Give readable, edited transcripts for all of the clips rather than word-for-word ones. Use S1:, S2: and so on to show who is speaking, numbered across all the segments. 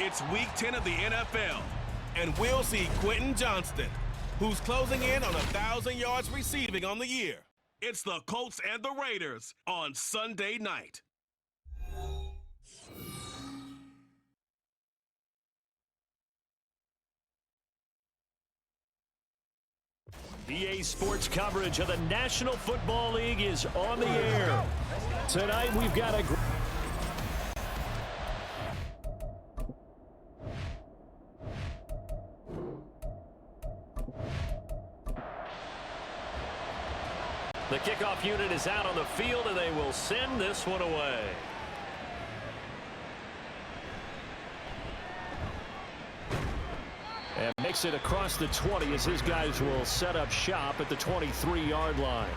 S1: It's Week 10 of the NFL, and we'll see Quentin Johnston, who's closing in on 1,000 yards receiving on the year. It's the Colts and the Raiders on Sunday night.
S2: EA Sports coverage of the National Football League is on the air. Tonight we've got a The kickoff unit is out on the field, and they will send this one away. And makes it across the 20 as his guys will set up shop at the 23-yard line.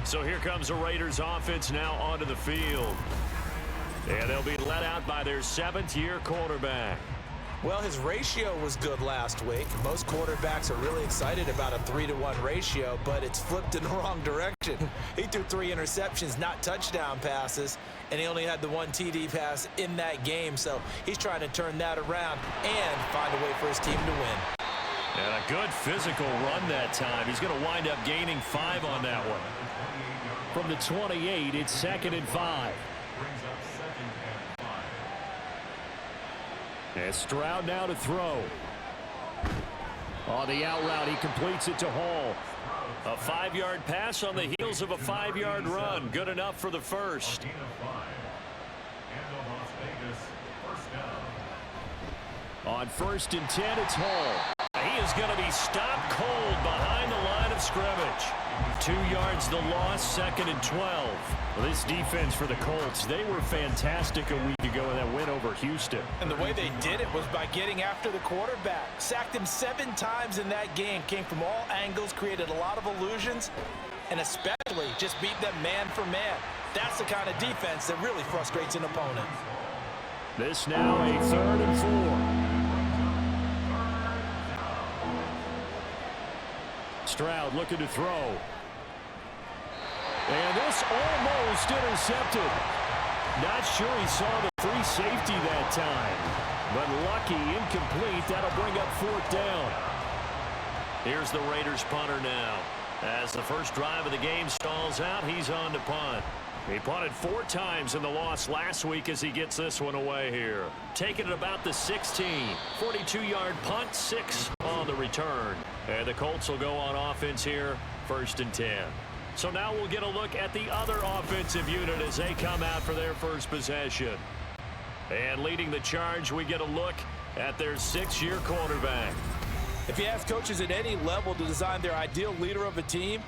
S2: So here comes the Raiders offense now onto the field. And they'll be led out by their 7th-year quarterback.
S3: Well, his ratio was good last week. Most quarterbacks are really excited about a 3-to-1 ratio, but it's flipped in the wrong direction. He threw 3 interceptions, not touchdown passes, and he only had the 1 TD pass in that game. So he's trying to turn that around and find a way for his team to win.
S2: And a good physical run that time. He's going to wind up gaining 5 on that one. From the 28, it's 2nd and 5. And Stroud now to throw. On the out route, he completes it to Hall. A 5-yard pass on the heels of a 5-yard run. Good enough for the first. On 1st and 10, it's Hall. He is going to be stopped cold behind the line of scrimmage. 2 yards the loss, 2nd and 12. Well, this defense for the Colts, they were fantastic a week ago in that win over Houston.
S3: And the way they did it was by getting after the quarterback. Sacked him 7 times in that game. Came from all angles, created a lot of illusions, and especially just beat them man for man. That's the kind of defense that really frustrates an opponent.
S2: This now a 3rd and 4. Stroud looking to throw. And this almost intercepted. Not sure he saw the free safety that time. But lucky, incomplete. That'll bring up 4th down. Here's the Raiders punter now. As the first drive of the game stalls out, he's on to punt. He punted 4 times in the loss last week as he gets this one away here. Taking it about the 16. 42-yard punt, 6 on the return. And the Colts will go on offense here, 1st and 10. So now we'll get a look at the other offensive unit as they come out for their first possession. And leading the charge, we get a look at their 6th-year quarterback.
S3: If you ask coaches at any level to design their ideal leader of a team,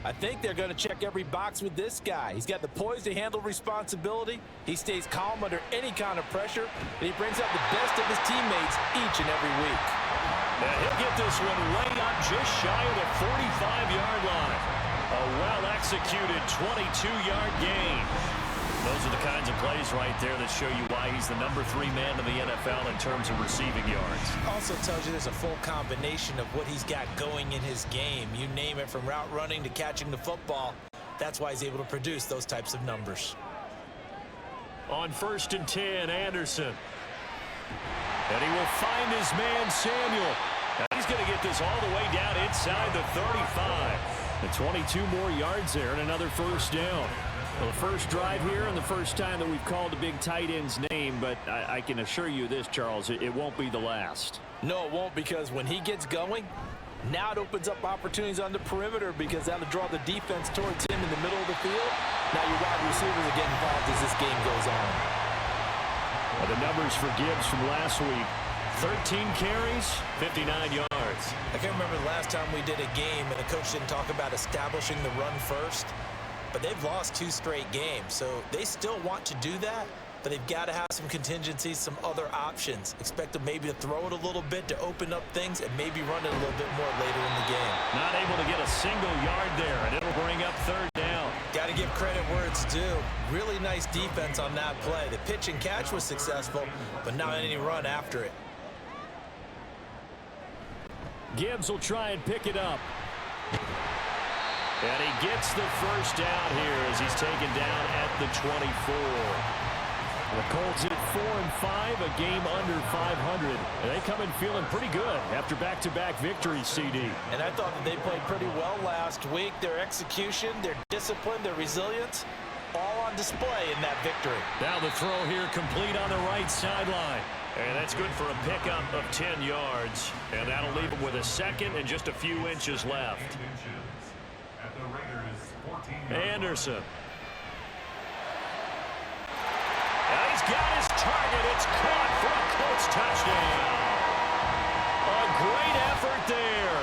S3: I think they're going to check every box with this guy. He's got the poise to handle responsibility. He stays calm under any kind of pressure, and he brings out the best of his teammates each and every week.
S2: And he'll get this one way up just shy of the 45-yard line. A well-executed 22-yard gain. Those are the kinds of plays right there that show you why he's the number 3 man in the NFL in terms of receiving yards.
S3: Also tells you there's a full combination of what he's got going in his game. You name it, from route running to catching the football. That's why he's able to produce those types of numbers.
S2: On 1st and 10, Anderson. And he will find his man, Samuel. And he's going to get this all the way down inside the 35. And 22 more yards there and another 1st down. Well, the first drive here and the first time that we've called a big tight end's name, but I can assure you this, Charles, it won't be the last.
S3: No, it won't, because when he gets going, now it opens up opportunities on the perimeter, because that'll draw the defense towards him in the middle of the field. Now your wide receivers are getting involved as this game goes on.
S2: Well, the numbers for Gibbs from last week, 13 carries, 59 yards.
S3: I can't remember the last time we did a game and the coach didn't talk about establishing the run first. But they've lost 2 straight games, so they still want to do that, but they've got to have some contingencies, some other options. Expect them maybe to throw it a little bit to open up things and maybe run it a little bit more later in the game.
S2: Not able to get a single yard there, and it'll bring up 3rd down.
S3: Got to give credit where it's due. Really nice defense on that play. The pitch and catch was successful, but not any run after it.
S2: Gibbs will try and pick it up. And he gets the 1st down here as he's taken down at the 24. The Colts at 4-5, a game under 500. And they come in feeling pretty good after back-to-back victories, CD.
S3: And I thought that they played pretty well last week. Their execution, their discipline, their resilience, all on display in that victory.
S2: Now the throw here complete on the right sideline. And that's good for a pickup of 10 yards. And that'll leave him with a second and just a few inches left. Anderson. And he's got his target. It's caught for a Colts touchdown. A great effort there.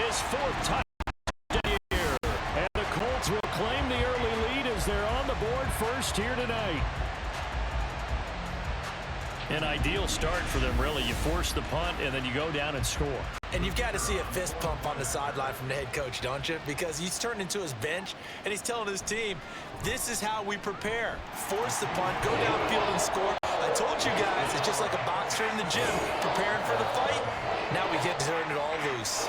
S2: His fourth touchdown here. And the Colts will claim the early lead as they're on the board first here tonight. An ideal start for them, really. You force the punt, and then you go down and score.
S3: And you've got to see a fist pump on the sideline from the head coach, don't you? Because he's turned into his bench, and he's telling his team, this is how we prepare. Force the punt, go downfield and score. I told you guys, it's just like a boxer in the gym, preparing for the fight. Now we get to turn it all loose.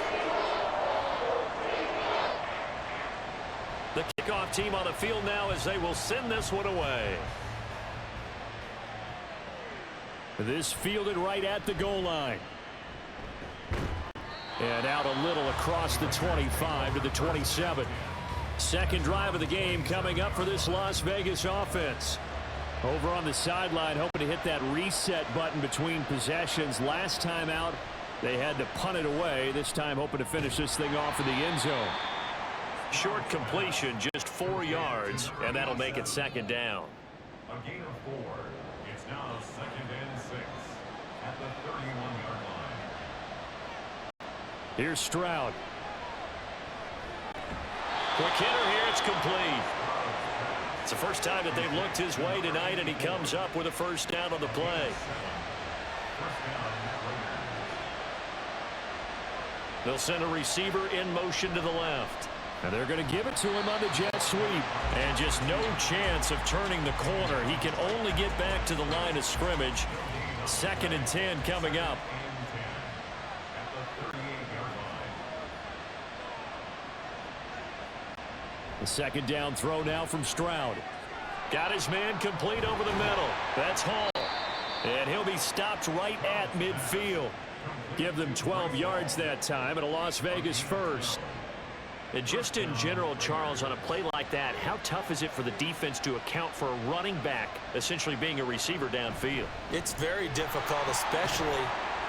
S2: The kickoff team on the field now as they will send this one away. This fielded right at the goal line. And out a little across the 25 to the 27. Second drive of the game coming up for this Las Vegas offense. Over on the sideline, hoping to hit that reset button between possessions. Last time out, they had to punt it away. This time hoping to finish this thing off in the end zone. Short completion, just 4 yards, and that'll make it second down.
S4: A gain of 4. It's now 2nd and 6 at the 31-yard line.
S2: Here's Stroud. Quick hitter here, it's complete. It's the first time that they've looked his way tonight, and he comes up with a first down on the play. They'll send a receiver in motion to the left. And they're going to give it to him on the jet sweep. And just no chance of turning the corner. He can only get back to the line of scrimmage. 2nd and 10 coming up. The second down throw now from Stroud. Got his man complete over the middle. That's Hall. And he'll be stopped right at midfield. Give them 12 yards that time and a Las Vegas first. And just in general, Charles, on a play like that, how tough is it for the defense to account for a running back essentially being a receiver downfield?
S3: It's very difficult, especially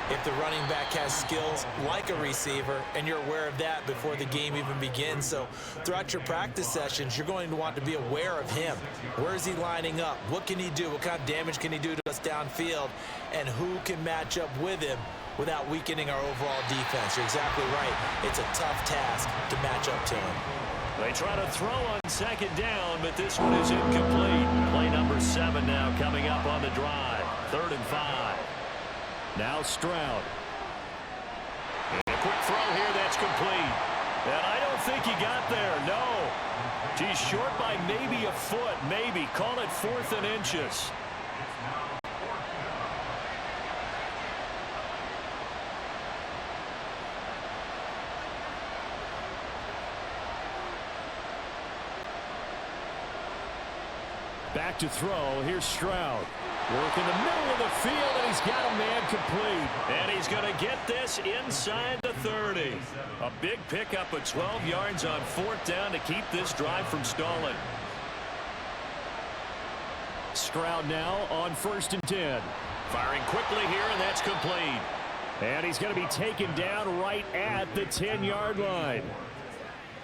S3: if the running back has skills like a receiver, and you're aware of that before the game even begins. So throughout your practice sessions, you're going to want to be aware of him. Where is he lining up? What can he do? What kind of damage can he do to us downfield? And who can match up with him without weakening our overall defense? You're exactly right. It's a tough task to match up to him.
S2: They try to throw on second down, but this one is incomplete. Play number 7 now coming up on the drive. 3rd and 5. Now Stroud. And a quick throw here that's complete. And I don't think he got there. No. He's short by maybe a foot. Maybe. Call it 4th and inches. Back to throw. Here's Stroud. Work in the middle of the field, and he's got a man complete. And he's going to get this inside the 30. A big pickup of 12 yards on 4th down to keep this drive from stalling. Stroud now on 1st and 10. Firing quickly here, and that's complete. And he's going to be taken down right at the 10-yard line.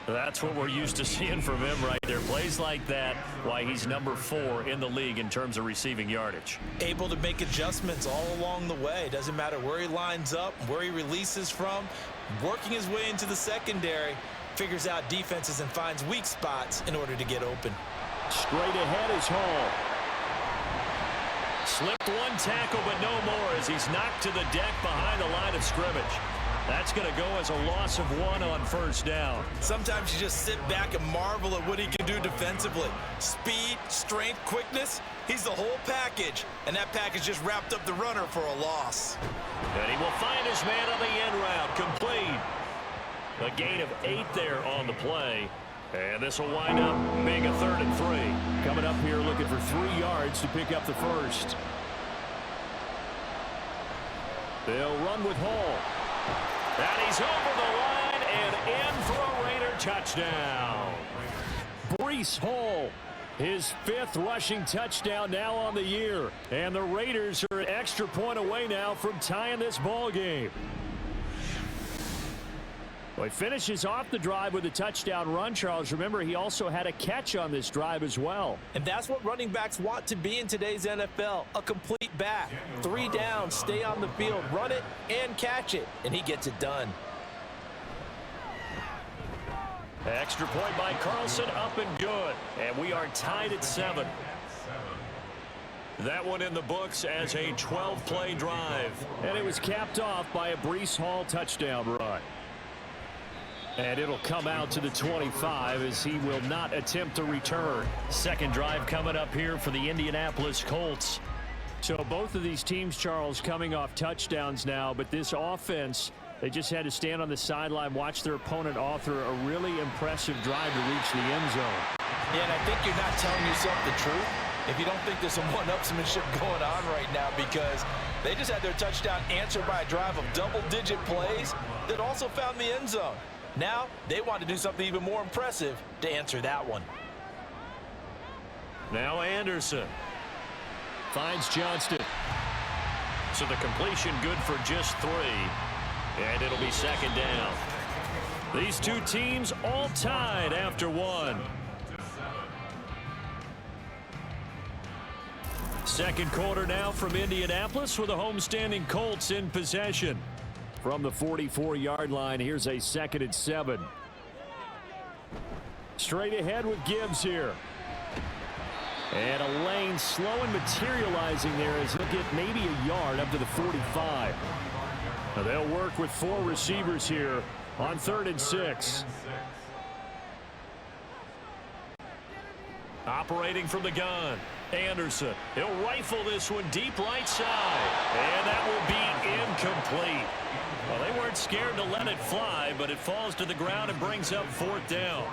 S2: That's what we're used to seeing from him right there. Plays like that, why he's number 4 in the league in terms of receiving yardage.
S3: Able to make adjustments all along the way. Doesn't matter where he lines up, where he releases from. Working his way into the secondary, figures out defenses and finds weak spots in order to get open.
S2: Straight ahead is Hall. Slipped one tackle, but no more as he's knocked to the deck behind the line of scrimmage. That's going to go as a loss of 1 on 1st down.
S3: Sometimes you just sit back and marvel at what he can do defensively. Speed, strength, quickness, he's the whole package. And that package just wrapped up the runner for a loss.
S2: And he will find his man on the end route, complete. A gain of 8 there on the play. And this will wind up being a 3rd and 3. Coming up here looking for 3 yards to pick up the first. They'll run with Hall. And he's over the line and in for a Raider touchdown. Breece Hall, his 5th rushing touchdown now on the year. And the Raiders are an extra point away now from tying this ball game. Well, he finishes off the drive with a touchdown run, Charles. Remember, he also had a catch on this drive as well.
S3: And that's what running backs want to be in today's NFL, a complete back. 3 downs, stay on the field, run it, and catch it, and he gets it done.
S2: Extra point by Carlson, up and good. And we are tied at 7. That one in the books as a 12-play drive. And it was capped off by a Breece Hall touchdown run. And it'll come out to the 25 as he will not attempt to return. Second drive coming up here for the Indianapolis Colts. So both of these teams, Charles, coming off touchdowns now, but this offense, they just had to stand on the sideline, watch their opponent author a really impressive drive to reach the end zone.
S3: Yeah, and I think you're not telling yourself the truth if you don't think there's some one-upsmanship going on right now, because they just had their touchdown answered by a drive of double-digit plays that also found the end zone. Now, they want to do something even more impressive to answer that one.
S2: Now Anderson finds Johnston. So the completion good for just 3. And it'll be 2nd down. These two teams all tied after 1. Second quarter now from Indianapolis with the homestanding Colts in possession. From the 44-yard line, here's a 2nd and 7. Straight ahead with Gibbs here. And a lane slow and materializing there as he'll get maybe a yard up to the 45. Now they'll work with 4 receivers here on 3rd and 6. Operating from the gun, Anderson. He'll rifle this one deep right side. And that will be incomplete. Well, they weren't scared to let it fly, but it falls to the ground and brings up 4th down.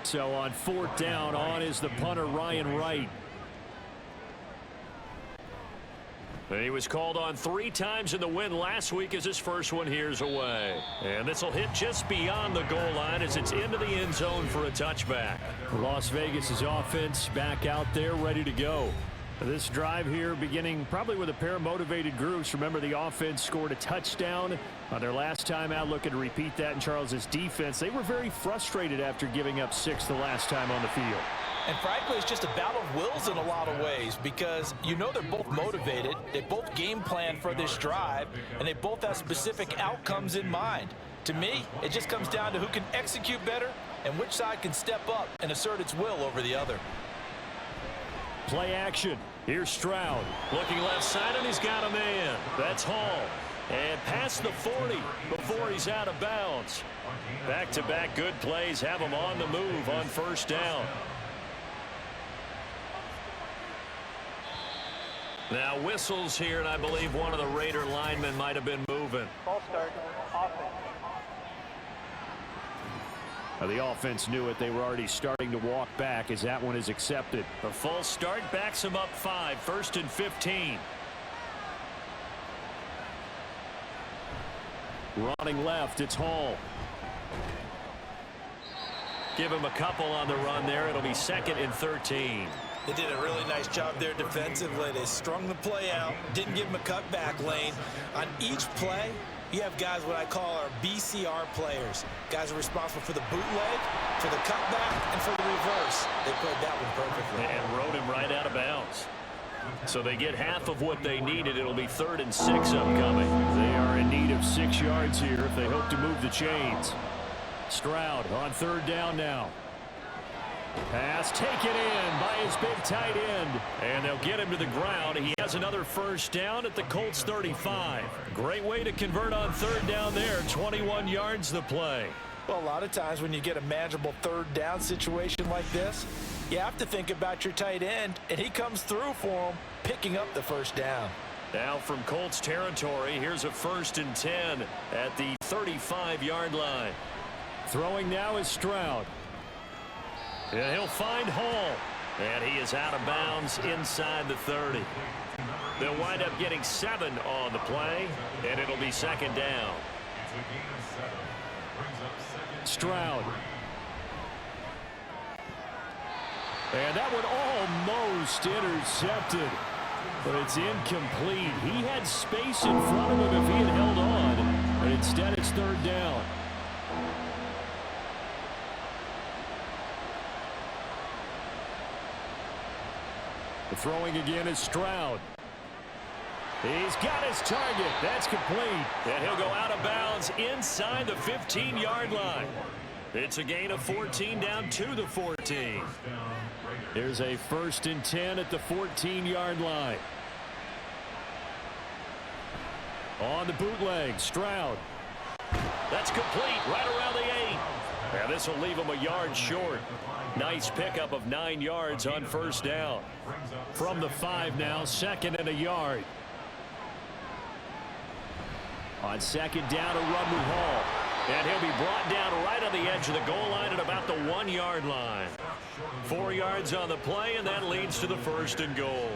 S2: So on 4th down, on is the punter, Ryan Wright. And he was called on 3 times in the win last week as his first one here's away. And this will hit just beyond the goal line as it's into the end zone for a touchback. Las Vegas's offense back out there ready to go. This drive here beginning probably with a pair of motivated groups. Remember, the offense scored a touchdown on their last time out, looking to repeat that in Charles's defense. They were very frustrated after giving up 6 the last time on the field.
S3: And frankly, it's just a battle of wills in a lot of ways, because you know they're both motivated, they both game plan for this drive, and they both have specific outcomes in mind. To me, it just comes down to who can execute better and which side can step up and assert its will over the other.
S2: Play action. Here's Stroud. Looking left side, and he's got a man. That's Hall. And past the 40 before he's out of bounds. Back-to-back good plays have him on the move on 1st down. Now whistles here, and I believe one of the Raider linemen might have been moving.
S5: Ball start, offense.
S2: The offense knew it. They were already starting to walk back as that one is accepted. The false start backs him up 5. 1st and 15. Running left, it's Hall. Give him a couple on the run there. It'll be 2nd and 13.
S3: They did a really nice job there defensively. They strung the play out, didn't give him a cutback lane. On each play, you have guys what I call our BCR players. Guys are responsible for the bootleg, for the cutback, and for the reverse. They played that one perfectly.
S2: And rode him right out of bounds. So they get half of what they needed. It'll be 3rd and 6 upcoming. They are in need of 6 yards here if they hope to move the chains. Stroud on 3rd down now. Pass taken in by his big tight end. And they'll get him to the ground. He has another 1st down at the Colts 35. Great way to convert on 3rd down there. 21 yards the play.
S3: Well, a lot of times when you get a manageable 3rd down situation like this, you have to think about your tight end, and he comes through for him, picking up the 1st down.
S2: Now from Colts territory, here's a 1st and 10 at the 35-yard line. Throwing now is Stroud. And he'll find Hall. And he is out of bounds inside the 30. They'll wind up getting 7 on the play, and it'll be second down. Stroud. And that one almost intercepted. But it's incomplete. He had space in front of him if he had held on. But instead it's third down. The throwing again is Stroud. He's got his target. That's complete. And he'll go out of bounds inside the 15-yard line. It's a gain of 14 down to the 14. Here's a 1st and 10 at the 14-yard line. On the bootleg, Stroud. That's complete right around the 8. And this will leave him a yard short. Nice pickup of 9 yards on first down. From the 5 now, 2nd and a yard. On 2nd down, a run with Hall. And he'll be brought down right on the edge of the goal line at about the 1-yard line. 4 yards on the play, and that leads to the 1st and goal.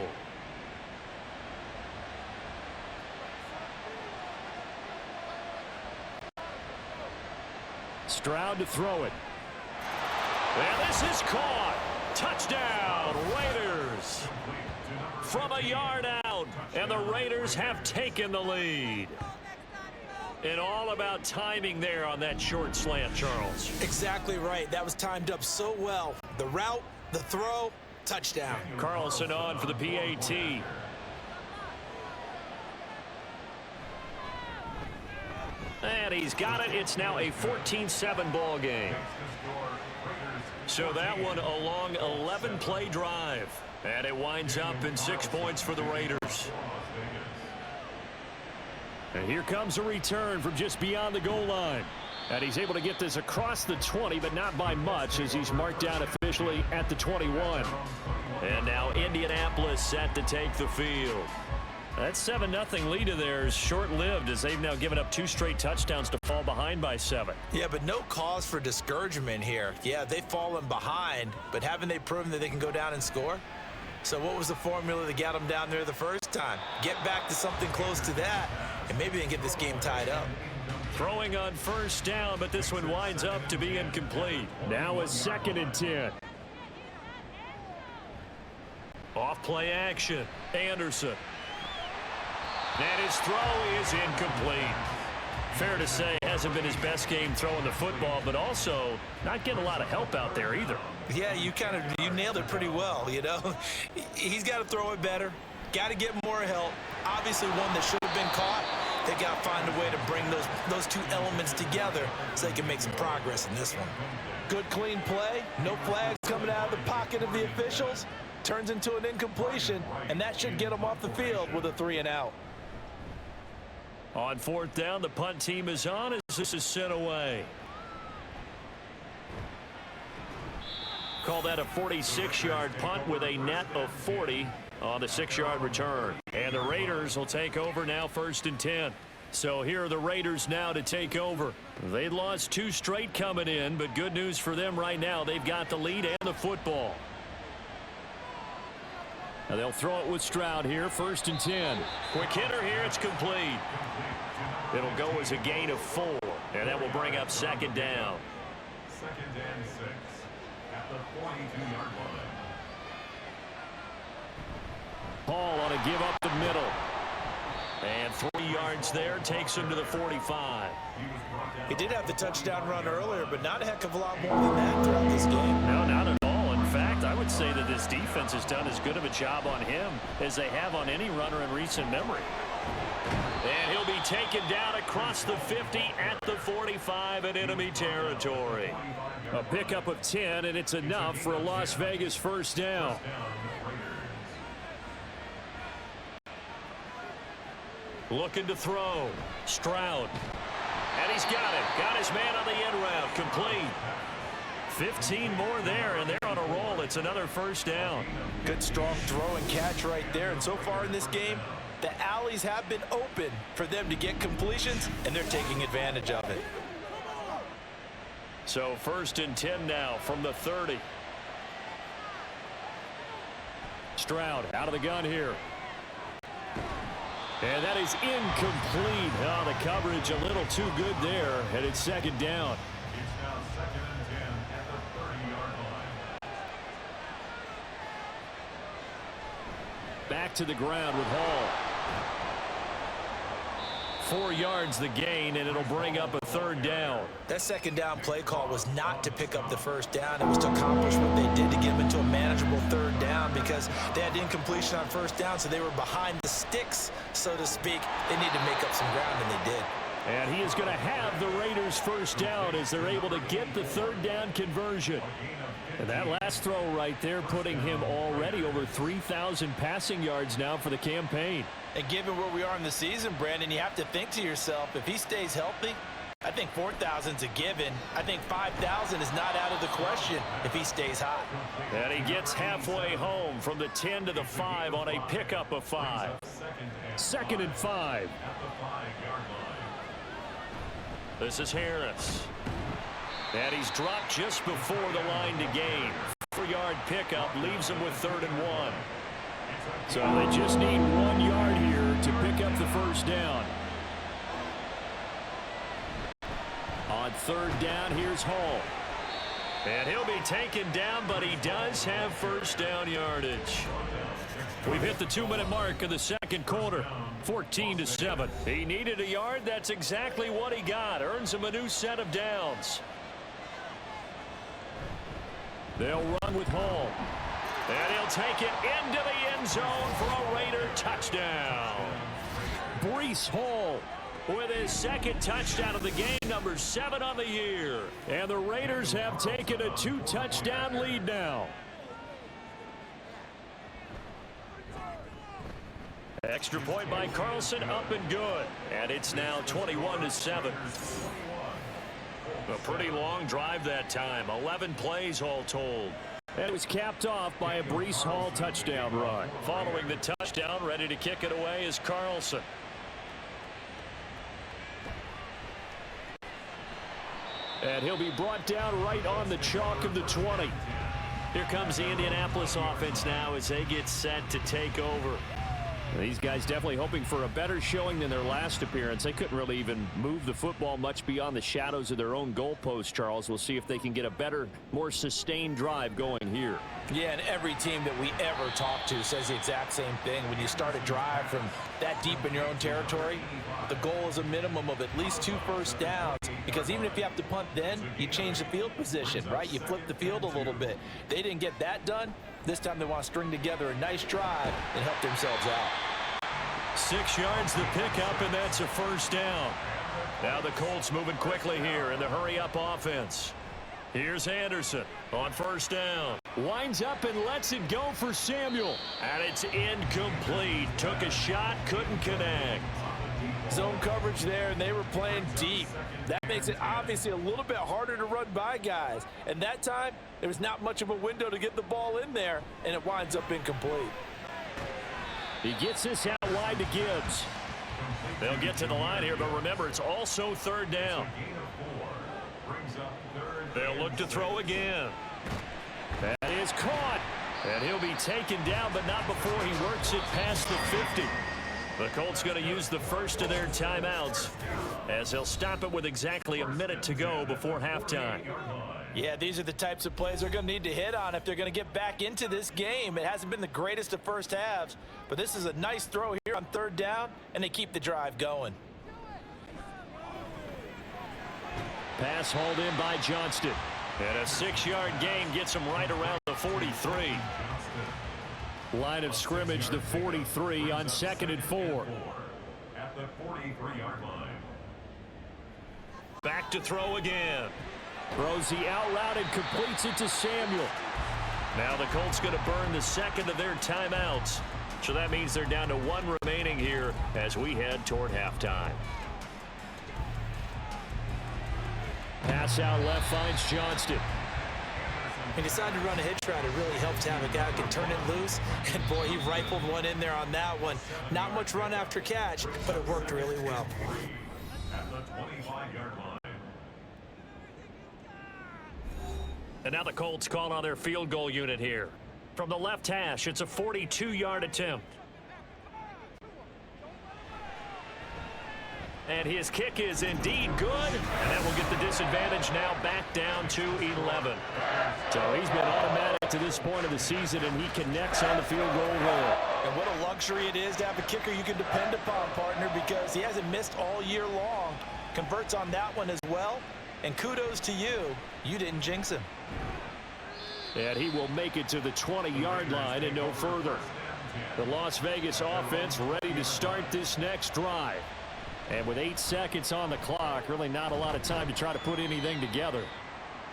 S2: Stroud to throw it. And this is caught. Touchdown, Raiders. From a yard out, and the Raiders have taken the lead. And all about timing there on that short slant, Charles.
S3: Exactly right. That was timed up so well. The route, the throw, touchdown.
S2: Carlson on for the PAT. And he's got it. It's now a 14-7 ball game. So that one a long 11-play drive. And it winds up in 6 points for the Raiders. And here comes a return from just beyond the goal line. And he's able to get this across the 20, but not by much, as he's marked down officially at the 21. And now Indianapolis set to take the field. That 7-0 lead of theirs short-lived, as they've now given up 2 straight touchdowns to fall behind by 7.
S3: Yeah, but no cause for discouragement here. Yeah, they've fallen behind, but haven't they proven that they can go down and score? So what was the formula that got them down there the first time? Get back to something close to that, and maybe they can get this game tied up.
S2: Throwing on first down, but this one winds up to be incomplete. Now a 2nd and 10. Off play action. Anderson. And his throw is incomplete. Fair to say, hasn't been his best game throwing the football, but also not getting a lot of help out there either.
S3: Yeah, you nailed it pretty well, you know. He's got to throw it better. Got to get more help. Obviously one that should have been caught. They got to find a way to bring those 2 elements together so they can make some progress in this one. Good, clean play. No flags coming out of the pocket of the officials. Turns into an incompletion, and that should get them off the field with a 3 and out.
S2: On 4th down, the punt team is on as this is sent away. Call that a 46-yard punt with a net of 40 on the 6-yard return. And the Raiders will take over now 1st and 10. So here are the Raiders now to take over. They lost 2 straight coming in, but good news for them right now. They've got the lead and the football. Now they'll throw it with Stroud here, 1st and 10. Quick hitter here, it's complete. It'll go as a gain of 4, and that will bring up 2nd down.
S4: 2nd and 6 at the 42-yard line.
S2: Paul on a give up the middle. And 3 yards there takes him to the 45.
S3: He did have the touchdown run earlier, but not a heck of a lot more than that throughout this game.
S2: No, not at all. In fact, I would say that this defense has done as good of a job on him as they have on any runner in recent memory. And he'll be taken down across the 50 at the 45 in enemy territory. A pickup of 10, and it's enough for a Las Vegas 1st down. Looking to throw. Stroud. And he's got it. Got his man on the end route. Complete. 15 more there, and they're on a roll. It's another 1st down.
S3: Good, strong throw and catch right there. And so far in this game, the alleys have been open for them to get completions, and they're taking advantage of it.
S2: So 1st and 10 now from the 30. Stroud out of the gun here. And that is incomplete. Oh, the coverage a little too good there, and it's 2nd down.
S4: It's now 2nd and 10 at the 30-yard line.
S2: Back to the ground with Hall. 4 yards the gain, and it'll bring up a 3rd down.
S3: That 2nd down play call was not to pick up the 1st down. It was to accomplish what they did to get them into a manageable 3rd down because they had incompletion on 1st down, so they were behind the sticks, so to speak. They needed to make up some ground, and they did.
S2: And he is going to have the Raiders 1st down as they're able to get the 3rd down conversion. And that last throw right there putting him already over 3,000 passing yards now for the campaign.
S3: And given where we are in the season, Brandon, you have to think to yourself, if he stays healthy, I think 4,000's a given. I think 5,000 is not out of the question if he stays hot.
S2: And he gets halfway home from the 10 to the 5 on a pickup of 5. 2nd and 5. This is Harris. And he's dropped just before the line to gain. 4-yard pickup leaves him with 3rd and 1. So they just need 1 yard here to pick up the 1st down. On 3rd down, here's Hall. And he'll be taken down, but he does have 1st down yardage. We've hit the 2-minute mark of the 2nd quarter. 14-7. He needed a yard. That's exactly what he got. Earns him a new set of downs. They'll run with Hall. And he'll take it into the end zone for a Raider touchdown. Breece Hall with his 2nd touchdown of the game, number 7 on the year. And the Raiders have taken a 2-touchdown lead now. Extra point by Carlson, up and good. And it's now 21-7. A pretty long drive that time. 11 plays all told. And it was capped off by a Breece Hall touchdown run. Following the touchdown, ready to kick it away is Carlson. And he'll be brought down right on the chalk of the 20. Here comes the Indianapolis offense now as they get set to take over. These guys definitely hoping for a better showing than their last appearance. They couldn't really even move the football much beyond the shadows of their own goalpost, Charles. We'll see if they can get a better, more sustained drive going here.
S3: Yeah, and every team that we ever talk to says the exact same thing. When you start a drive from that deep in your own territory, the goal is a minimum of at least 2 first downs. Because even if you have to punt then, you change the field position, right? You flip the field a little bit. They didn't get that done. This time they want to string together a nice drive and help themselves out.
S2: 6 yards the pickup, and that's a 1st down. Now the Colts moving quickly here in the hurry-up offense. Here's Anderson on 1st down. Winds up and lets it go for Samuel. And it's incomplete. Took a shot, couldn't connect.
S3: Zone coverage there, and they were playing deep. That makes it obviously a little bit harder to run by guys. And that time, there was not much of a window to get the ball in there, and it winds up incomplete.
S2: He gets this out wide to Gibbs. They'll get to the line here, but remember, it's also 3rd down. They'll look to throw again. That is caught. And he'll be taken down, but not before he works it past the 50. The Colts going to use the first of their timeouts as they'll stop it with exactly a minute to go before halftime.
S3: Yeah, these are the types of plays they're going to need to hit on if they're going to get back into this game. It hasn't been the greatest of first halves, but this is a nice throw here on 3rd down, and they keep the drive going.
S2: Pass hauled in by Johnston. And a 6-yard gain gets him right around the 43. Line of scrimmage, the 43 on 2nd and 4.
S4: At the 43-yard line.
S2: Back to throw again. Throws the out route and completes it to Samuel. Now the Colts going to burn the 2nd of their timeouts. So that means they're down to 1 remaining here as we head toward halftime. Pass out left finds Johnston.
S3: He decided to run a hitch route. It really helps to have a guy who can turn it loose. And, boy, he rifled one in there on that one. Not much run after catch, but it worked really well.
S4: At the 25-yard line.
S2: And now the Colts call on their field goal unit here. From the left hash, it's a 42-yard attempt. And his kick is indeed good. And that will get the disadvantage now back down to 11. So he's been automatic to this point of the season, and he connects on the field goal roll.
S3: And what a luxury it is to have a kicker you can depend upon, partner, because he hasn't missed all year long. Converts on that one as well. And kudos to you. You didn't jinx him.
S2: And he will make it to the 20-yard line and no further. The Las Vegas offense ready to start this next drive. And with 8 seconds on the clock, really not a lot of time to try to put anything together.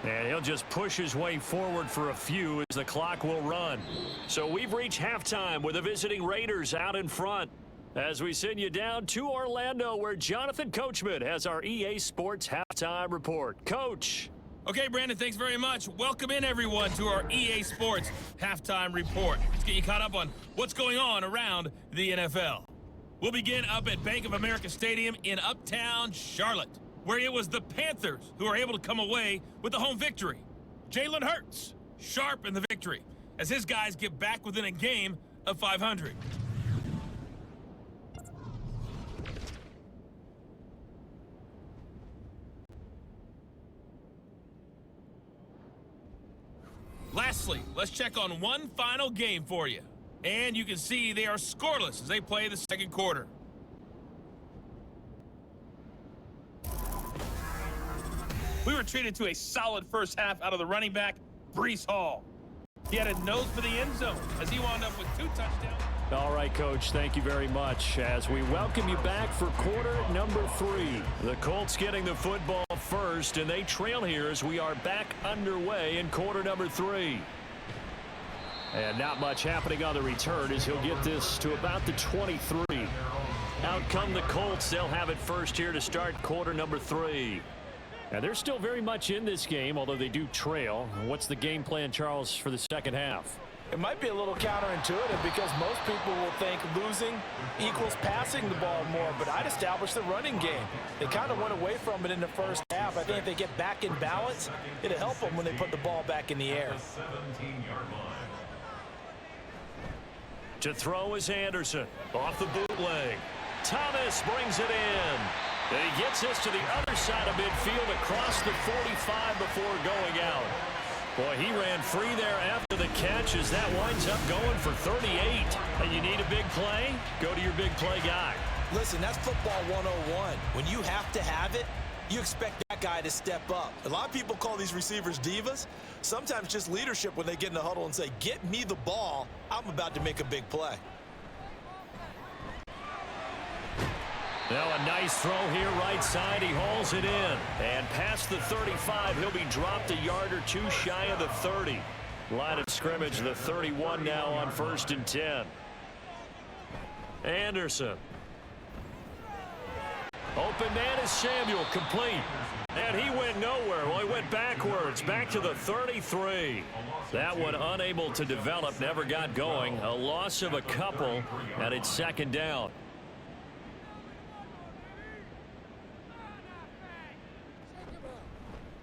S2: And he'll just push his way forward for a few as the clock will run. So we've reached halftime with the visiting Raiders out in front. As we send you down to Orlando, where Jonathan Coachman has our EA Sports Halftime Report. Coach.
S5: Okay, Brandon, thanks very much. Welcome in, everyone, to our EA Sports Halftime Report. Let's get you caught up on what's going on around the NFL. We'll begin up at Bank of America Stadium in Uptown Charlotte, where it was the Panthers who were able to come away with the home victory. Jalen Hurts, sharp in the victory, as his guys get back within a game of 500. Lastly, let's check on one final game for you. And you can see they are scoreless as they play the second quarter. We were treated to a solid first half out of the running back, Breece Hall. He had a nose for the end zone as he wound up with 2 touchdowns.
S2: All right, Coach, thank you very much. As we welcome you back for quarter number 3. The Colts getting the football first, and they trail here as we are back underway in quarter number 3. And not much happening on the return as he'll get this to about the 23. Out come the Colts. They'll have it first here to start quarter number 3. And they're still very much in this game, although they do trail. What's the game plan, Charles, for the second half?
S3: It might be a little counterintuitive because most people will think losing equals passing the ball more, but I'd establish the running game. They kind of went away from it in the first half. I think if they get back in balance, it'll help them when they put the ball back in the air.
S2: To throw is Anderson. Off the bootleg. Thomas brings it in. And he gets us to the other side of midfield across the 45 before going out. Boy, he ran free there after the catch as that winds up going for 38. And you need a big play? Go to your big play guy.
S3: Listen, that's football 101. When you have to have it, you expect that guy to step up. A lot of people call these receivers divas. Sometimes just leadership when they get in the huddle and say, get me the ball. I'm about to make a big play.
S2: Now a nice throw here right side. He hauls it in. And past the 35, he'll be dropped a yard or 2 shy of the 30. Line of scrimmage, the 31 now on 1st and 10. Anderson. Open man is Samuel, complete. And he went nowhere. Well, he went backwards, back to the 33. That one unable to develop, never got going. A loss of a couple, and it's second down.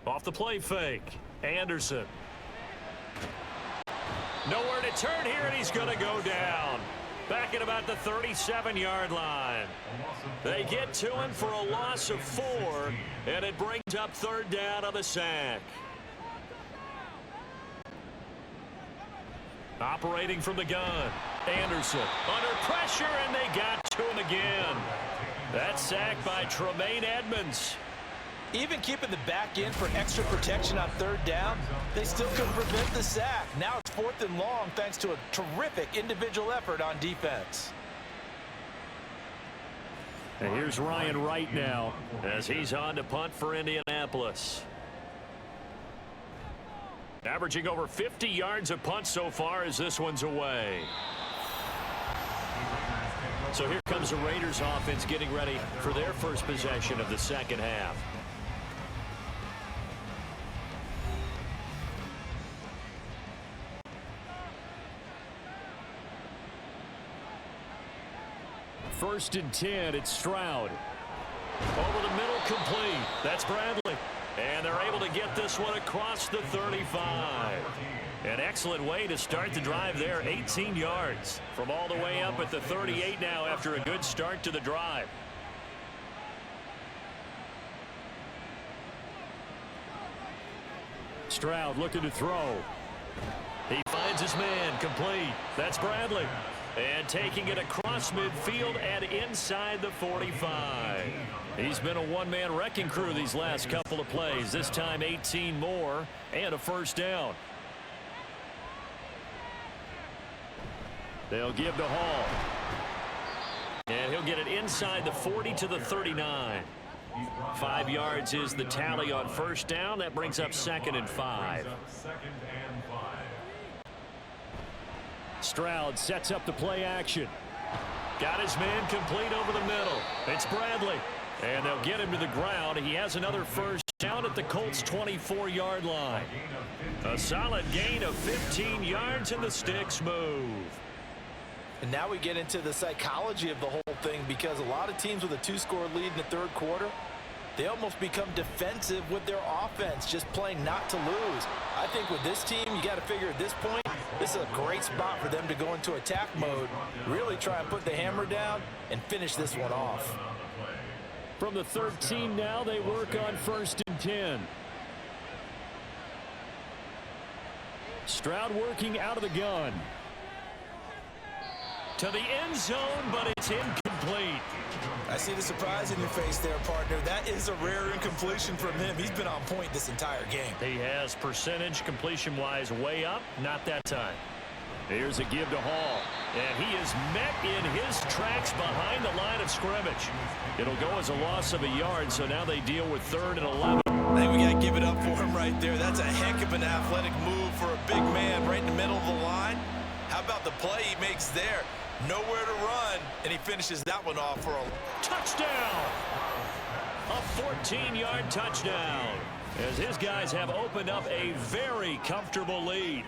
S2: Off the play fake, Anderson. Nowhere to turn here, and he's going to go down. Back at about the 37-yard line. They get to him for a loss of 4, and it brings up 3rd down on the sack. Operating from the gun, Anderson under pressure, and they got to him again. That sack by Tremaine Edmonds.
S3: Even keeping the back in for extra protection on 3rd down, they still couldn't prevent the sack. Now it's 4th and long thanks to a terrific individual effort on defense.
S2: And here's Ryan Wright now as he's on to punt for Indianapolis. Averaging over 50 yards a punt so far as this one's away. So here comes the Raiders offense getting ready for their first possession of the second half. First and 10, it's Stroud. Over the middle, complete. That's Bradley. And they're able to get this one across the 35. An excellent way to start the drive there, 18 yards. From all the way up at the 38 now after a good start to the drive. Stroud looking to throw. He finds his man, complete. That's Bradley. And taking it across midfield and inside the 45. He's been a one-man wrecking crew these last couple of plays. This time 18 more and a first down. They'll give to Hall. And he'll get it inside the 40 to the 39. 5 yards is the tally on first down. That brings up 2nd and 5. Stroud sets up the play action. Got his man complete over the middle. It's Bradley. And they'll get him to the ground. He has another first down at the Colts' 24-yard line. A solid gain of 15 yards and the sticks move.
S3: And now we get into the psychology of the whole thing, because a lot of teams with a 2-score lead in the third quarter, they almost become defensive with their offense, just playing not to lose. I think with this team, you got to figure at this point, this is a great spot for them to go into attack mode, really try and put the hammer down and finish this one off.
S2: From the 13 now, they work on 1st and 10. Stroud working out of the gun. To the end zone, but it's incomplete.
S3: I see the surprise in your face there, partner. That is a rare incompletion from him. He's been on point this entire game.
S2: He has percentage completion-wise way up. Not that time. Here's a give to Hall. And he is met in his tracks behind the line of scrimmage. It'll go as a loss of a yard, so now they deal with 3rd and 11.
S3: I think we got to give it up for him right there. That's a heck of an athletic move for a big man right in the middle of the line. How about the play he makes there? Nowhere to run, and he finishes that one off for a
S2: touchdown. A 14-yard touchdown, as his guys have opened up a very comfortable lead.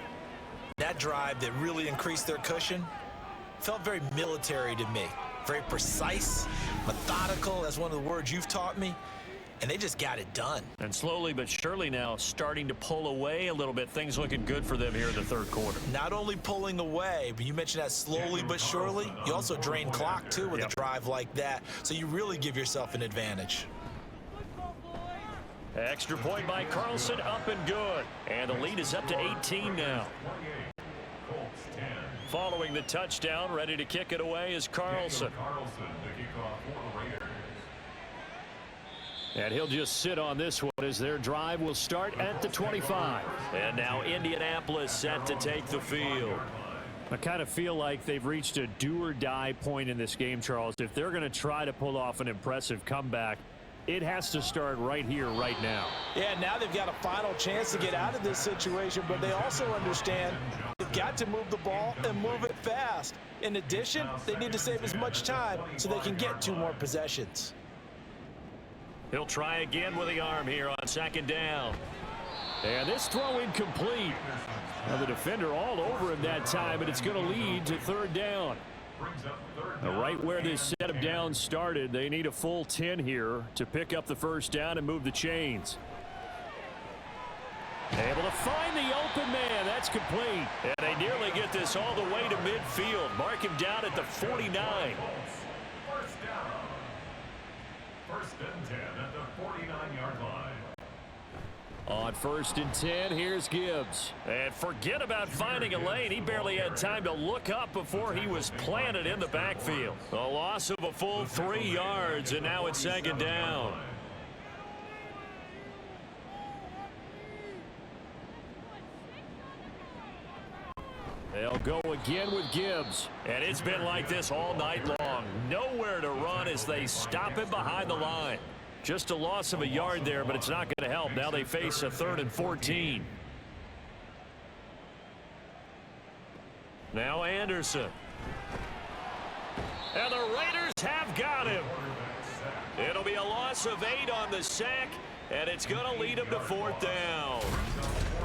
S3: That drive that really increased their cushion felt very military to me. Very precise, methodical, that's one of the words you've taught me. And they just got it done.
S2: And slowly but surely now starting to pull away a little bit. Things looking good for them here in the third quarter.
S3: Not only pulling away, but you mentioned that slowly but surely. You also drain clock, too, with a drive like that. So you really give yourself an advantage.
S2: Extra point by Carlson, up and good. And the lead is up to 18 now. Following the touchdown, ready to kick it away is Carlson. And he'll just sit on this one as their drive will start at the 25. And now Indianapolis set to take the field. I kind of feel like they've reached a do-or-die point in this game, Charles. If they're going to try to pull off an impressive comeback, it has to start right here, right now.
S3: Yeah, now they've got a final chance to get out of this situation, but they also understand they've got to move the ball and move it fast. In addition, they need to save as much time so they can get 2 more possessions.
S2: He'll try again with the arm here on 2nd down. And this throw incomplete. Now the defender all over him that time, but it's going to lead to 3rd down. Right where this set of downs started, they need a full 10 here to pick up the first down and move the chains. Able to find the open man. That's complete. And they nearly get this all the way to midfield. Mark him down at the 49.
S4: First and 10 at the 49-yard line.
S2: On 1st and 10, here's Gibbs. And forget about finding a lane. He barely had time to look up before he was planted in the backfield. A loss of a full 3 yards, and now it's 2nd down. They'll go again with Gibbs. And it's been like this all night long. Nowhere to run as they stop him behind the line. Just a loss of a yard there, but it's not going to help. Now they face a 3rd and 14. Now Anderson. And the Raiders have got him. It'll be a loss of 8 on the sack, and it's going to lead them to 4th down.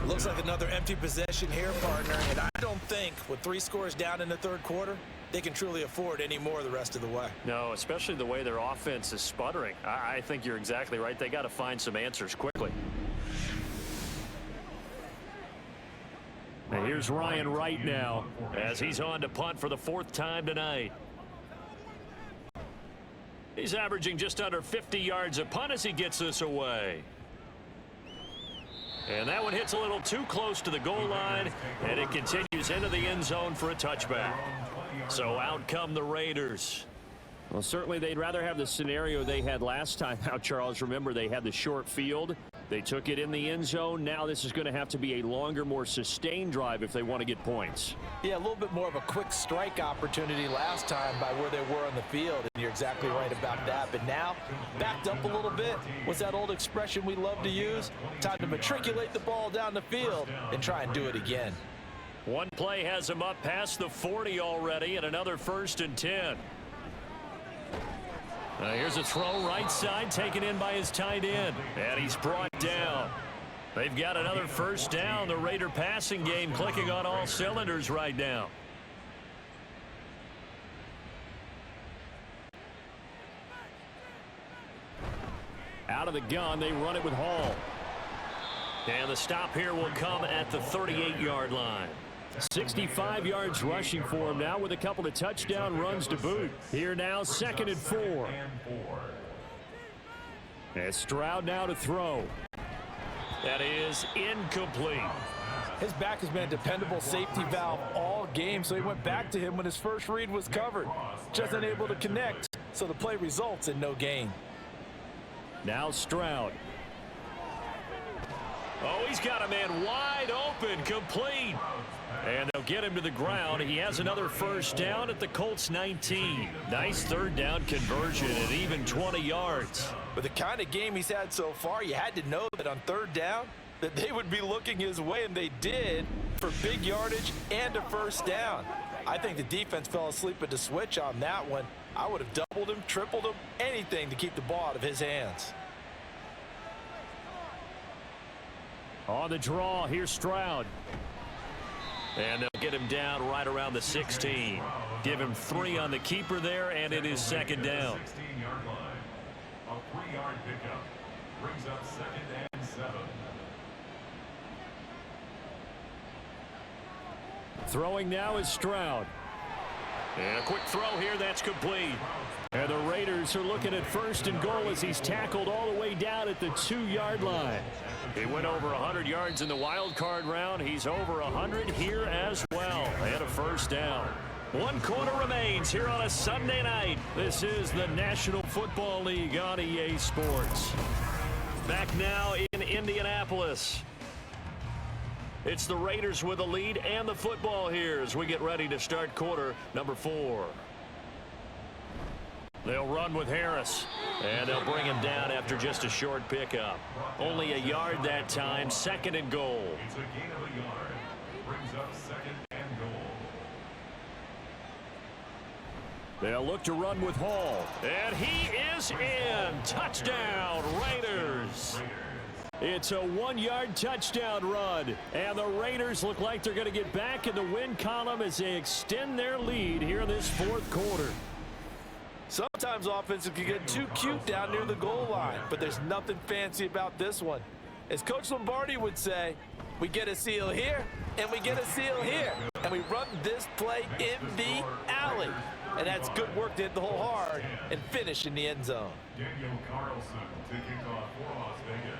S3: Looks like another empty possession here, partner. And I don't think with 3 scores down in the third quarter, they can truly afford any more the rest of the way.
S2: No, especially the way their offense is sputtering. I think you're exactly right. They got to find some answers quickly. And here's Ryan Wright now as he's on to punt for the 4th time tonight. He's averaging just under 50 yards a punt as he gets this away. And that one hits a little too close to the goal line, and it continues into the end zone for a touchback. So out come the Raiders.
S6: Well, certainly they'd rather have the scenario they had last time out, Charles. Remember, they had the short field. They took it in the end zone. Now this is going to have to be a longer, more sustained drive if they want to get points.
S3: Yeah, a little bit more of a quick strike opportunity last time by where they were on the field, and you're exactly right about that. But now, backed up a little bit. What's that old expression we love to use? Time to matriculate the ball down the field and try and do it again.
S2: One play has him up past the 40 already, and another 1st and 10. Here's a throw right side taken in by his tight end, and he's brought down. They've got another 1st down. The Raider passing game clicking on all cylinders right now. Out of the gun, they run it with Hall. And the stop here will come at the 38-yard line.
S6: 65 yards rushing for him now with a couple of touchdown runs to boot. Here now, 2nd and 4.
S2: And Stroud now to throw. That is incomplete.
S3: His back has been a dependable safety valve all game, so he went back to him when his first read was covered. Just unable to connect, so the play results in no gain.
S2: Now Stroud. Oh, he's got a man wide open, complete. And they'll get him to the ground. He has another 1st down at the Colts 19. Nice 3rd down conversion at even 20 yards.
S3: But the kind of game he's had so far, you had to know that on 3rd down, that they would be looking his way, and they did, for big yardage and a 1st down. I think the defense fell asleep at the switch on that one. I would have doubled him, tripled him, anything to keep the ball out of his hands.
S2: On the draw, here's Stroud. And they'll get him down right around the 16. Give him 3 on the keeper there, and it is 2nd down.
S4: 16-yard line. A 3-yard pickup brings up 2nd and 7.
S2: Throwing now is Stroud. And a quick throw here, that's complete. And the Raiders are looking at 1st and goal as he's tackled all the way down at the 2-yard line. He went over 100 yards in the wild card round. He's over 100 here as well. And a 1st down. 1 quarter remains here on a Sunday night. This is the National Football League on EA Sports. Back now in Indianapolis. It's the Raiders with the lead and the football here as we get ready to start quarter number 4. They'll run with Harris, and they'll bring him down after just a short pickup. Only a yard that time, 2nd and goal.
S4: It's a gain of a yard. Brings up 2nd and goal.
S2: They'll look to run with Hall, and he is in. Touchdown, Raiders. It's a 1-yard touchdown run, and the Raiders look like they're going to get back in the win column as they extend their lead here in this 4th quarter.
S3: Sometimes offenses can get too cute down near the goal line, but there's nothing fancy about this one. As Coach Lombardi would say, we get a seal here, and we get a seal here, and we run this play in the alley. And that's good work to hit the hole hard and finish in the end zone.
S4: Daniel Carlson to kick off for Las Vegas.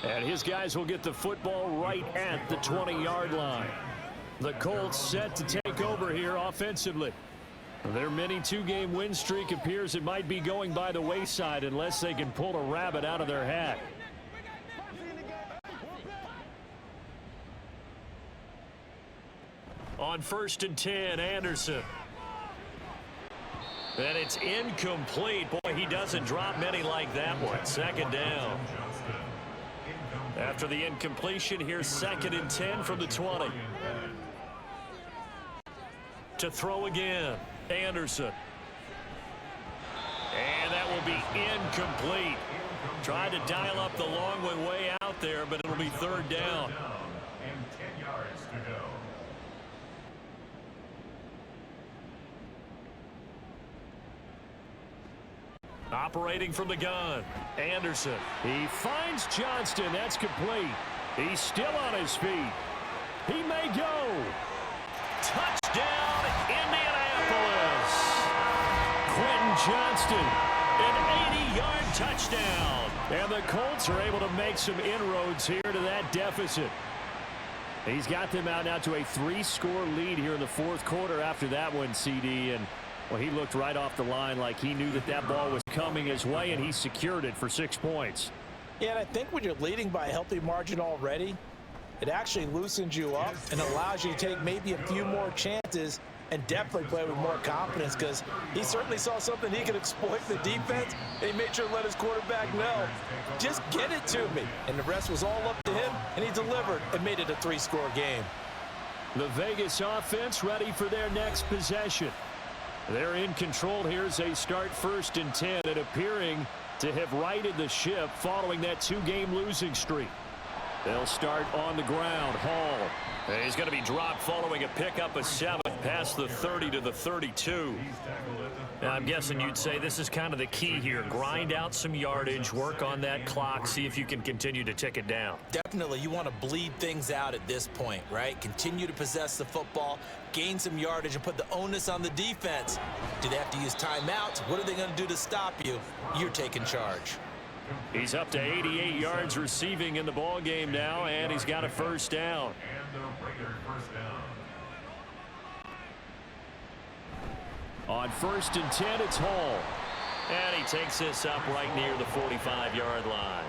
S2: And his guys will get the football right at the 20-yard line. The Colts set to take over here offensively. Their mini 2-game win streak appears it might be going by the wayside unless they can pull a rabbit out of their hat. On 1st and 10, Anderson. And it's incomplete. Boy, he doesn't drop many like that one. 2nd down. After the incompletion, here's 2nd and 10 from the 20. To throw again, Anderson. And that will be incomplete. Tried to dial up the long one way out there, but it'll be 3rd down.
S4: And 10 yards to go.
S2: Operating from the gun, Anderson. He finds Johnston. That's complete. He's still on his feet. He may go. Touchdown, Indianapolis. Quentin Johnston, an 80-yard touchdown. And the Colts are able to make some inroads here to that deficit. He's got them out now to a 3-score lead here in the fourth quarter after that one, CD. And, well, he looked right off the line like he knew that that ball was coming his way, and he secured it for 6 points.
S3: Yeah, and I think when you're leading by a healthy margin already, it actually loosens you up and allows you to take maybe a few more chances and definitely play with more confidence, because he certainly saw something he could exploit in the defense, and he made sure to let his quarterback know, just get it to me. And the rest was all up to him, and he delivered and made it a 3-score game.
S2: The Vegas offense ready for their next possession. They're in control here as they start 1st and 10, and appearing to have righted the ship following that 2-game losing streak. They'll start on the ground. Hall. He's going to be dropped following a pickup of 7 past the 30 to the 32.
S6: Now, I'm guessing you'd say this is kind of the key here. Grind out some yardage, work on that clock, see if you can continue to tick it down.
S3: Definitely, you want to bleed things out at this point, right? Continue to possess the football, gain some yardage, and put the onus on the defense. Do they have to use timeouts? What are they going to do to stop you? You're taking charge.
S2: He's up to 88 yards receiving in the ball game now, and he's got a 1st down.
S4: And the Raiders first down.
S2: On 1st and 10, it's Hall.
S6: And he takes this up right near the 45-yard line.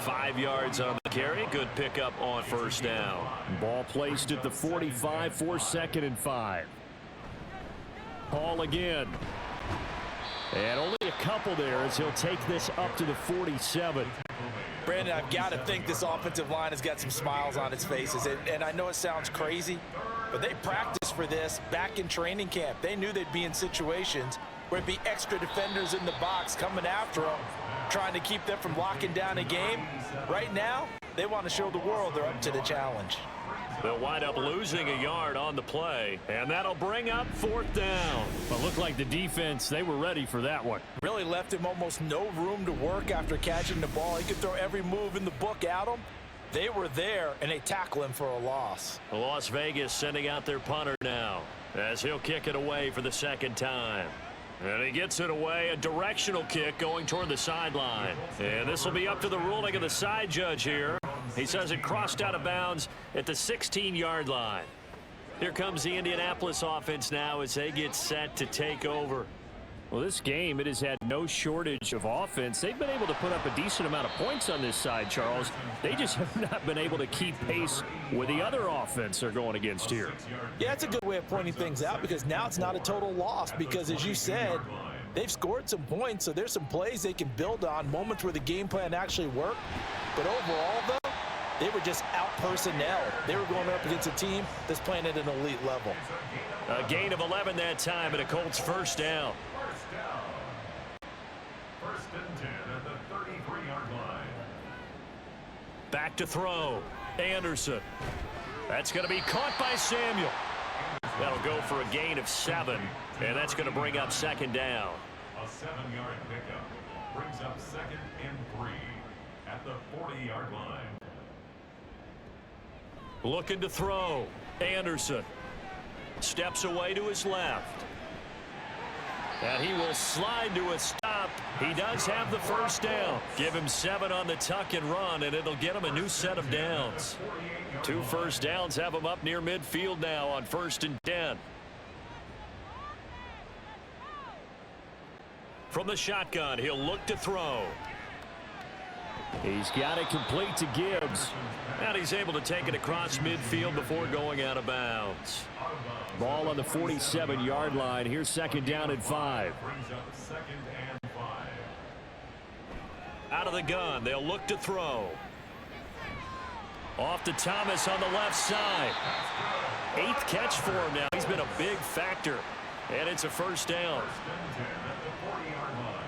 S2: 5 yards on the carry. Good pickup on 1st down. Ball placed at the 45 for 2nd and 5. Hall again. And only a couple there as he'll take this up to the 47.
S3: Brandon, I've got to think this offensive line has got some smiles on its faces. And I know it sounds crazy, but they practiced for this back in training camp. They knew they'd be in situations where it'd be extra defenders in the box coming after them, trying to keep them from locking down a game. Right now, they want to show the world they're up to the challenge.
S2: They'll wind up losing a yard on the play, and that'll bring up 4th down. But looked like the defense, they were ready for that one.
S3: Really left him almost no room to work after catching the ball. He could throw every move in the book at him. They were there, and they tackle him for a loss.
S2: Las Vegas sending out their punter now as he'll kick it away for the 2nd time. And he gets it away, a directional kick going toward the sideline. And this will be up to the ruling of the side judge here. He says it crossed out of bounds at the 16-yard line. Here comes the Indianapolis offense now as they get set to take over. Well, this game, it has had no shortage of offense. They've been able to put up a decent amount of points on this side, Charles. They just have not been able to keep pace with the other offense they're going against here.
S3: Yeah, that's a good way of pointing things out, because now it's not a total loss, because as you said, they've scored some points, so there's some plays they can build on, moments where the game plan actually worked. But overall, though, they were just out-personnel. They were going up against a team that's playing at an elite level.
S2: A gain of 11 that time, and a Colts 1st down.
S4: 1st and 10 at the 33-yard line.
S2: Back to throw. Anderson. That's going to be caught by Samuel. That'll go for a gain of 7, and that's going to bring up 2nd down.
S4: A 7-yard pickup brings up 2nd and 3 at the 40-yard line.
S2: Looking to throw. Anderson steps away to his left. And he will slide to a stop. He does have the 1st down. Give him 7 on the tuck and run, and it'll get him a new set of downs. 2 1st downs have him up near midfield now on 1st and 10. From the shotgun, he'll look to throw. He's got it complete to Gibbs. And he's able to take it across midfield before going out of bounds. Ball on the 47-yard line. Here's 2nd down and 5.
S4: Brings up 2nd and 5.
S2: Out of the gun, they'll look to throw. Off to Thomas on the left side. 8th catch for him now. He's been a big factor. And it's a 1st down.
S4: 1st and 10 at the 40-yard line.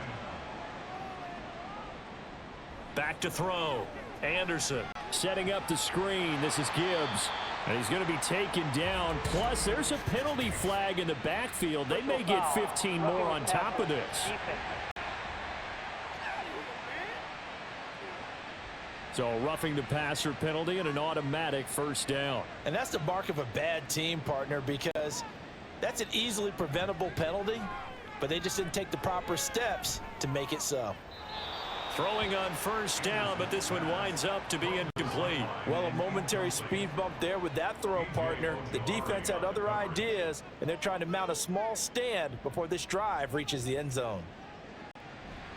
S2: Back to throw. Anderson setting up the screen. This is Gibbs. And he's going to be taken down. Plus, there's a penalty flag in the backfield. They may get 15 more on top of this.
S6: So a roughing the passer penalty and an automatic first down.
S3: And that's the mark of a bad team, partner, because that's an easily preventable penalty, but they just didn't take the proper steps to make it so.
S6: Throwing on first down, but this one winds up to be incomplete.
S3: Well, a momentary speed bump there with that throw, partner. The defense had other ideas, and they're trying to mount a small stand before this drive reaches the end zone.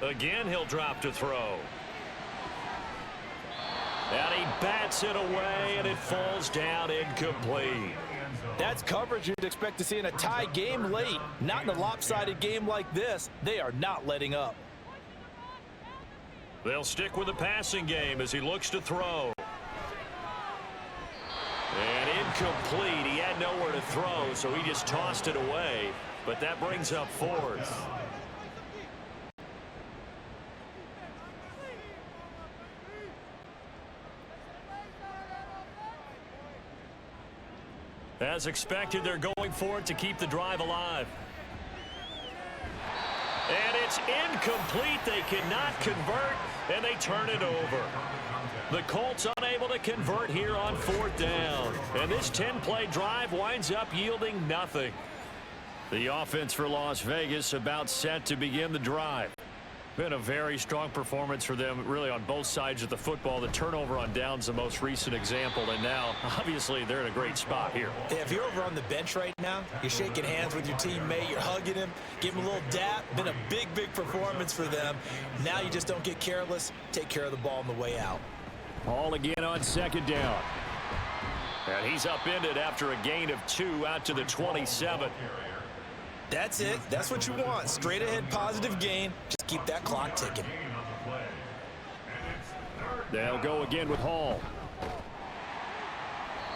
S6: Again, he'll drop to throw. And he bats it away, and it falls down incomplete.
S3: That's coverage you'd expect to see in a tie game late. Not in a lopsided game like this. They are not letting up.
S6: They'll stick with the passing game as he looks to throw. And incomplete. He had nowhere to throw, so he just tossed it away. But that brings up fourth. As expected, they're going for it to keep the drive alive. And it's incomplete. They cannot convert, and they turn it over. The Colts unable to convert here on fourth down. And this 10-play drive winds up yielding nothing. The offense for Las Vegas about set to begin the drive. Been a very strong performance for them, really, on both sides of the football. The turnover on downs, the most recent example, and now, obviously, they're in a great spot here.
S3: Yeah, if you're over on the bench right now, you're shaking hands with your teammate, you're hugging him, give him a little dap. Been a big, big performance for them. Now you just don't get careless. Take care of the ball on the way out.
S6: Ball again on second down. And he's upended after a gain of 2 out to the 27.
S3: That's it. That's what you want. Straight ahead positive gain. Just keep that clock ticking.
S6: They'll go again with Hall.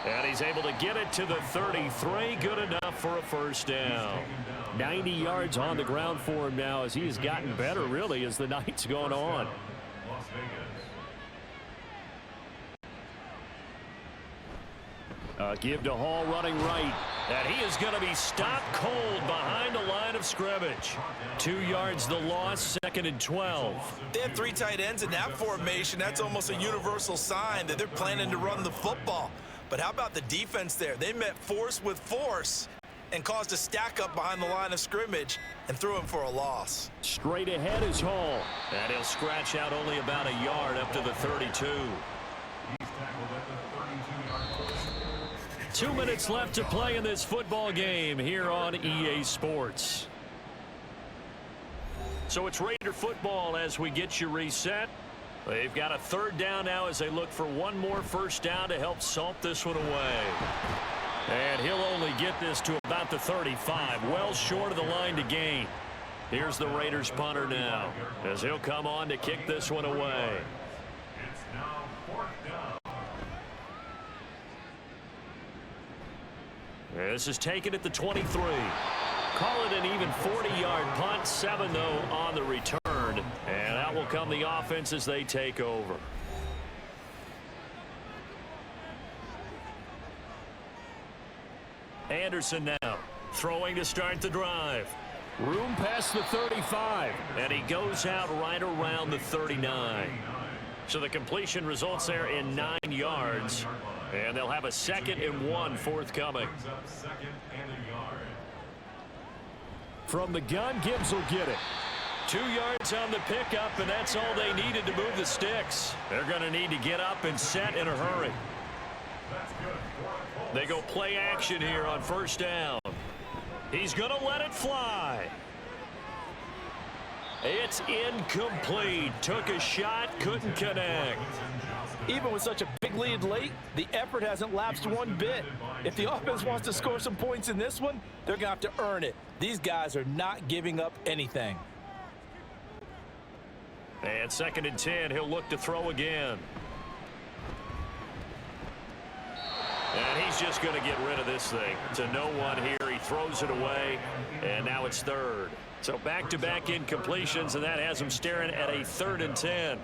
S6: And he's able to get it to the 33. Good enough for a first down. 90 yards on the ground for him now as he has gotten better, really, as the night's gone on. Give to Hall running right. And he is going to be stopped cold behind the line of scrimmage. 2 yards the loss, 2nd and 12.
S3: They have 3 tight ends in that formation. That's almost a universal sign that they're planning to run the football. But how about the defense there? They met force with force and caused a stack up behind the line of scrimmage and threw him for a loss.
S6: Straight ahead is Hall. And he'll scratch out only about a yard up to the 32. 2 minutes left to play in this football game here on EA Sports. So it's Raider football as we get you reset. They've got a third down now as they look for one more first down to help salt this one away. And he'll only get this to about the 35, well short of the line to gain. Here's the Raiders punter now as he'll come on to kick this one away.
S4: It's now 4th down.
S6: This is taken at the 23. Call it an even 40-yard punt, 7 though on the return. And out will come the offense as they take over. Anderson now throwing to start the drive. Room past the 35. And he goes out right around the 39. So the completion results there in 9 yards. And they'll have a 2nd and 1 forthcoming. From the gun, Gibbs will get it. 2 yards on the pickup, and that's all they needed to move the sticks. They're going to need to get up and set in a hurry. They go play action here on first down. He's going to let it fly. It's incomplete. Took a shot, couldn't connect.
S3: Even with such a big lead late, the effort hasn't lapsed one bit. If the offense wants to score some points in this one, they're going to have to earn it. These guys are not giving up anything.
S6: And 2nd and 10, he'll look to throw again. And he's just going to get rid of this thing. To no one here. He throws it away, and now it's 3rd. So back-to-back incompletions, and that has him staring at a 3rd and 10.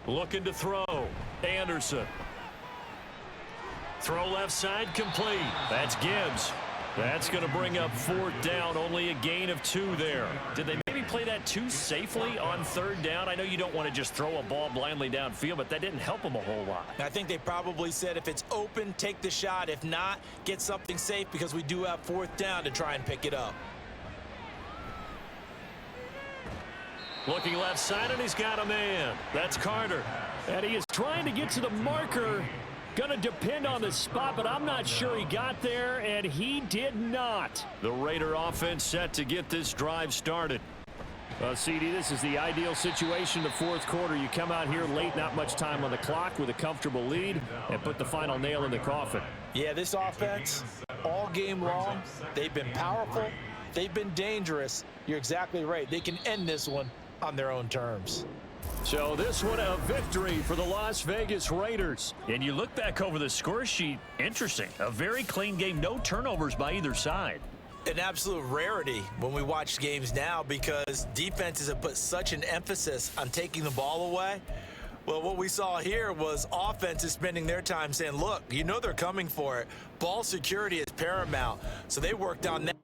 S6: Looking to throw. Anderson. Throw left side complete. That's Gibbs. That's going to bring up 4th down. Only a gain of 2 there. Did they maybe play that too safely on third down? I know you don't want to just throw a ball blindly downfield, but that didn't help them a whole lot.
S3: I think they probably said if it's open, take the shot. If not, get something safe because we do have fourth down to try and pick it up.
S2: Looking left side, and he's got a man. That's Carter. And he is trying to get to the marker. Going to depend on the spot, but I'm not sure he got there, and he did not. The Raider offense set to get this drive started. CD, this is the ideal situation, the fourth quarter. You come out here late, not much time on the clock with a comfortable lead, and put the final nail in the coffin.
S3: Yeah, this offense, all game long, they've been powerful. They've been dangerous. You're exactly right. They can end this one on their own terms.
S2: So this one a victory for the Las Vegas Raiders.
S6: And you look back over the score sheet, interesting. A very clean game, no turnovers by either side.
S3: An absolute rarity when we watch games now because defenses have put such an emphasis on taking the ball away. Well, what we saw here was offenses spending their time saying, look, you know they're coming for it. Ball security is paramount. So they worked on that.